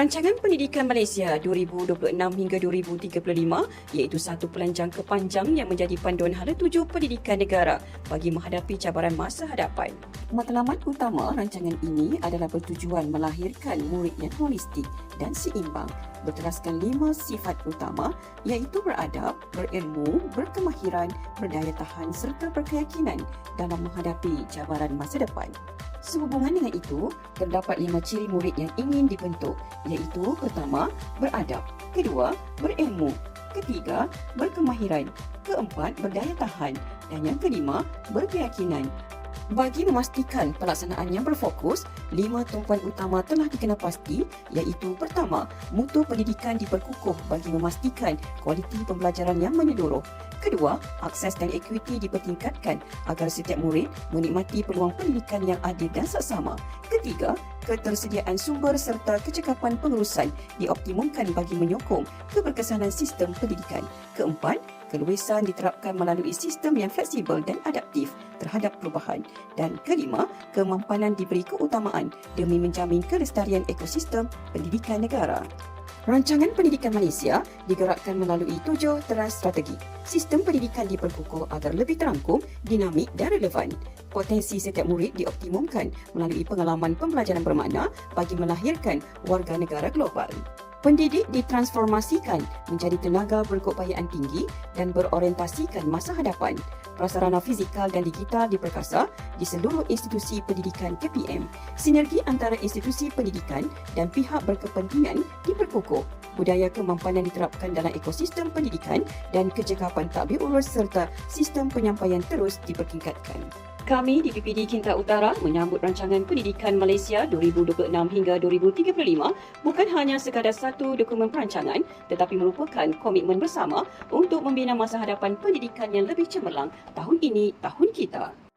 Rancangan Pendidikan Malaysia 2026 hingga 2035 iaitu satu pelan jangka panjang yang menjadi panduan hala tuju pendidikan negara bagi menghadapi cabaran masa hadapan. Matlamat utama rancangan ini adalah bertujuan melahirkan murid yang holistik dan seimbang, berteraskan 5 sifat utama iaitu beradab, berilmu, berkemahiran, berdaya tahan serta berkeyakinan dalam menghadapi cabaran masa depan. Sehubungan dengan itu, terdapat 5 ciri murid yang ingin dibentuk iaitu pertama, beradab, kedua, berilmu, ketiga, berkemahiran, keempat, berdaya tahan dan yang kelima, berkeyakinan. Bagi memastikan pelaksanaan yang berfokus, 5 tumpuan utama telah dikenal pasti iaitu pertama, mutu pendidikan diperkukuh bagi memastikan kualiti pembelajaran yang menyeluruh. Kedua, akses dan ekuiti dipertingkatkan agar setiap murid menikmati peluang pendidikan yang adil dan saksama. Ketiga, ketersediaan sumber serta kecekapan pengurusan dioptimumkan bagi menyokong keberkesanan sistem pendidikan. Keempat, keluasan diterapkan melalui sistem yang fleksibel dan adaptif terhadap perubahan. Dan kelima, kemampanan diberi keutamaan demi menjamin kelestarian ekosistem pendidikan negara. Rancangan Pendidikan Malaysia digerakkan melalui 7 teras strategi. Sistem pendidikan diperkukuh agar lebih terangkum, dinamik dan relevan. Potensi setiap murid dioptimumkan melalui pengalaman pembelajaran bermakna bagi melahirkan warga negara global. Pendidik ditransformasikan menjadi tenaga berkeupayaan tinggi dan berorientasikan masa hadapan. Prasarana fizikal dan digital diperkasa di seluruh institusi pendidikan KPM. Sinergi antara institusi pendidikan dan pihak berkepentingan diperkukuh. Budaya kemampanan diterapkan dalam ekosistem pendidikan dan kecekapan takbir urus serta sistem penyampaian terus dipertingkatkan. Kami di PPD Kinta Utara menyambut rancangan Pendidikan Malaysia 2026 hingga 2035 bukan hanya sekadar satu dokumen perancangan tetapi merupakan komitmen bersama untuk membina masa hadapan pendidikan yang lebih cemerlang tahun ini, tahun kita.